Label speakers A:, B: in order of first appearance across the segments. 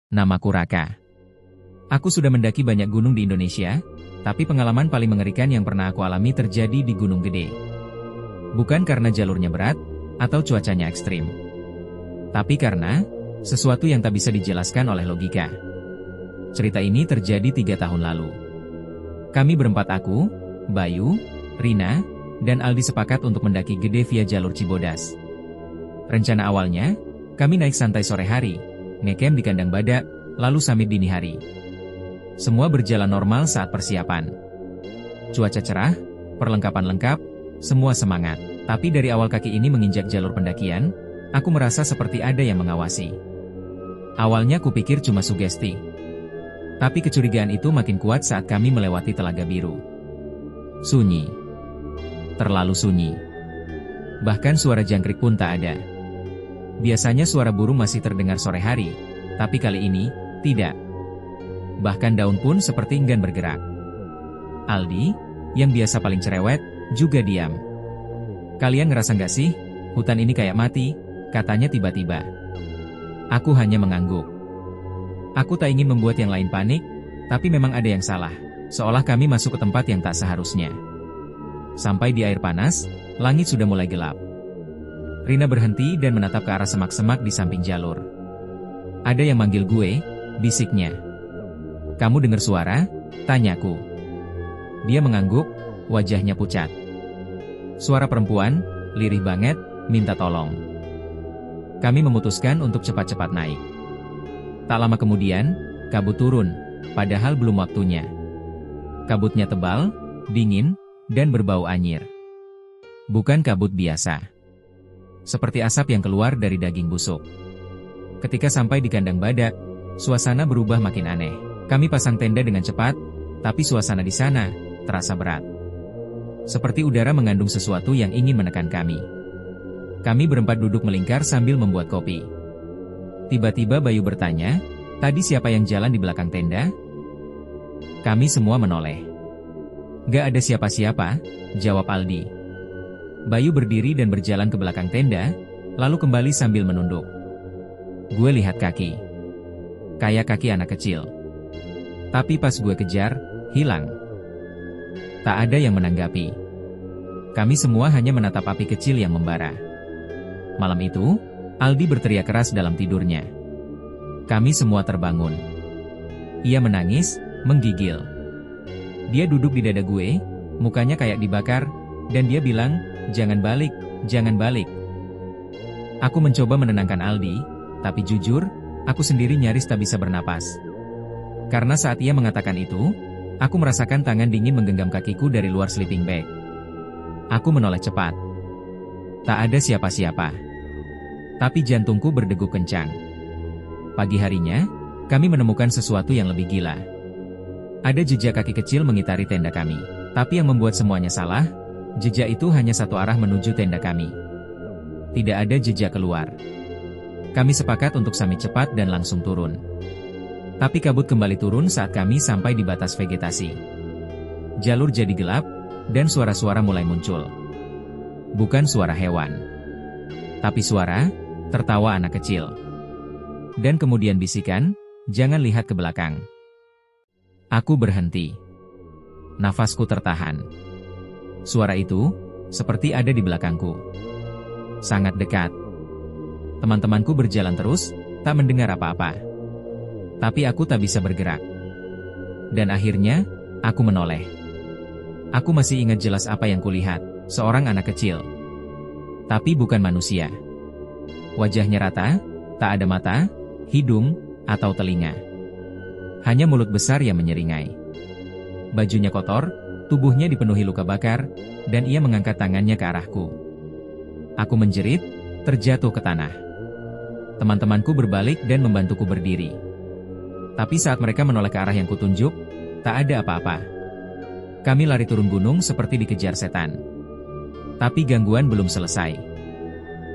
A: Namaku Raka. Aku sudah mendaki banyak gunung di Indonesia, tapi pengalaman paling mengerikan yang pernah aku alami terjadi di Gunung Gede. Bukan karena jalurnya berat, atau cuacanya ekstrim. Tapi karena, sesuatu yang tak bisa dijelaskan oleh logika. Cerita ini terjadi 3 tahun lalu. Kami berempat aku, Bayu, Rina, dan Aldi sepakat untuk mendaki Gede via jalur Cibodas. Rencana awalnya, kami naik santai sore hari, ngecamp di kandang badak, lalu summit dini hari. Semua berjalan normal saat persiapan. Cuaca cerah, perlengkapan lengkap, semua semangat. Tapi dari awal kaki ini menginjak jalur pendakian, aku merasa seperti ada yang mengawasi. Awalnya kupikir cuma sugesti. Tapi kecurigaan itu makin kuat saat kami melewati Telaga Biru. Sunyi. Terlalu sunyi. Bahkan suara jangkrik pun tak ada. Biasanya suara burung masih terdengar sore hari, tapi kali ini, tidak. Bahkan daun pun seperti enggan bergerak. Aldi, yang biasa paling cerewet, juga diam. Kalian ngerasa nggak sih, hutan ini kayak mati, katanya tiba-tiba. Aku hanya mengangguk. Aku tak ingin membuat yang lain panik, tapi memang ada yang salah, seolah kami masuk ke tempat yang tak seharusnya. Sampai di air panas, langit sudah mulai gelap. Rina berhenti dan menatap ke arah semak-semak di samping jalur. Ada yang manggil gue, bisiknya. Kamu dengar suara? Tanyaku. Dia mengangguk, wajahnya pucat. Suara perempuan, lirih banget, minta tolong. Kami memutuskan untuk cepat-cepat naik. Tak lama kemudian, kabut turun, padahal belum waktunya. Kabutnya tebal, dingin, dan berbau anyir. Bukan kabut biasa. Seperti asap yang keluar dari daging busuk. Ketika sampai di kandang badak, suasana berubah makin aneh. Kami pasang tenda dengan cepat, tapi suasana di sana terasa berat. Seperti udara mengandung sesuatu yang ingin menekan kami. Kami berempat duduk melingkar sambil membuat kopi. Tiba-tiba Bayu bertanya, "Tadi siapa yang jalan di belakang tenda?" Kami semua menoleh. "Gak ada siapa-siapa," jawab Aldi. Bayu berdiri dan berjalan ke belakang tenda, lalu kembali sambil menunduk. Gue lihat kaki. Kayak kaki anak kecil. Tapi pas gue kejar, hilang. Tak ada yang menanggapi. Kami semua hanya menatap api kecil yang membara. Malam itu, Aldi berteriak keras dalam tidurnya. Kami semua terbangun. Ia menangis, menggigil. Dia duduk di dada gue, mukanya kayak dibakar, dan dia bilang, "Jangan balik, jangan balik." Aku mencoba menenangkan Aldi, tapi jujur, aku sendiri nyaris tak bisa bernapas. Karena saat ia mengatakan itu, aku merasakan tangan dingin menggenggam kakiku dari luar sleeping bag. Aku menoleh cepat. Tak ada siapa-siapa. Tapi jantungku berdegup kencang. Pagi harinya, kami menemukan sesuatu yang lebih gila. Ada jejak kaki kecil mengitari tenda kami. Tapi yang membuat semuanya salah, jejak itu hanya satu arah menuju tenda kami. Tidak ada jejak keluar. Kami sepakat untuk summit cepat dan langsung turun. Tapi kabut kembali turun saat kami sampai di batas vegetasi. Jalur jadi gelap, dan suara-suara mulai muncul. Bukan suara hewan. Tapi suara, tertawa anak kecil. Dan kemudian bisikan, "Jangan lihat ke belakang." Aku berhenti. Nafasku tertahan. Suara itu, seperti ada di belakangku. Sangat dekat. Teman-temanku berjalan terus, tak mendengar apa-apa. Tapi aku tak bisa bergerak. Dan akhirnya, aku menoleh. Aku masih ingat jelas apa yang kulihat, seorang anak kecil. Tapi bukan manusia. Wajahnya rata, tak ada mata, hidung, atau telinga. Hanya mulut besar yang menyeringai. Bajunya kotor, tubuhnya dipenuhi luka bakar, dan ia mengangkat tangannya ke arahku. Aku menjerit, terjatuh ke tanah. Teman-temanku berbalik dan membantuku berdiri. Tapi saat mereka menoleh ke arah yang kutunjuk, tak ada apa-apa. Kami lari turun gunung seperti dikejar setan. Tapi gangguan belum selesai.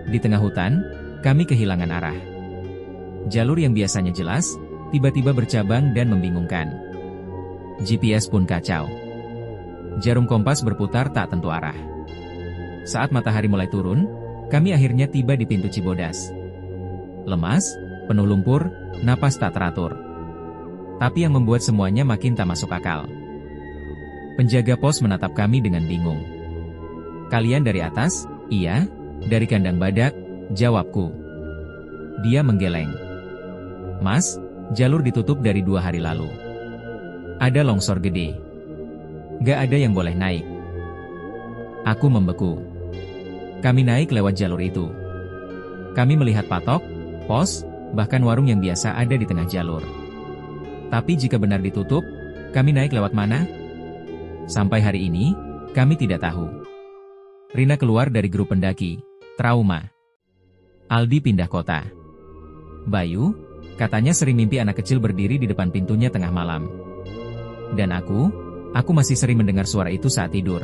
A: Di tengah hutan, kami kehilangan arah. Jalur yang biasanya jelas, tiba-tiba bercabang dan membingungkan. GPS pun kacau. Jarum kompas berputar tak tentu arah. Saat matahari mulai turun, kami akhirnya tiba di pintu Cibodas. Lemas, penuh lumpur, napas tak teratur. Tapi yang membuat semuanya makin tak masuk akal. Penjaga pos menatap kami dengan bingung. "Kalian dari atas?" "Iya, dari kandang badak," jawabku. Dia menggeleng. "Mas, jalur ditutup dari 2 hari lalu. Ada longsor gede. Gak ada yang boleh naik." Aku membeku. Kami naik lewat jalur itu. Kami melihat patok, pos, bahkan warung yang biasa ada di tengah jalur. Tapi jika benar ditutup, kami naik lewat mana? Sampai hari ini, kami tidak tahu. Rina keluar dari grup pendaki, trauma. Aldi pindah kota. Bayu, katanya sering mimpi anak kecil berdiri di depan pintunya tengah malam. Dan aku masih sering mendengar suara itu saat tidur.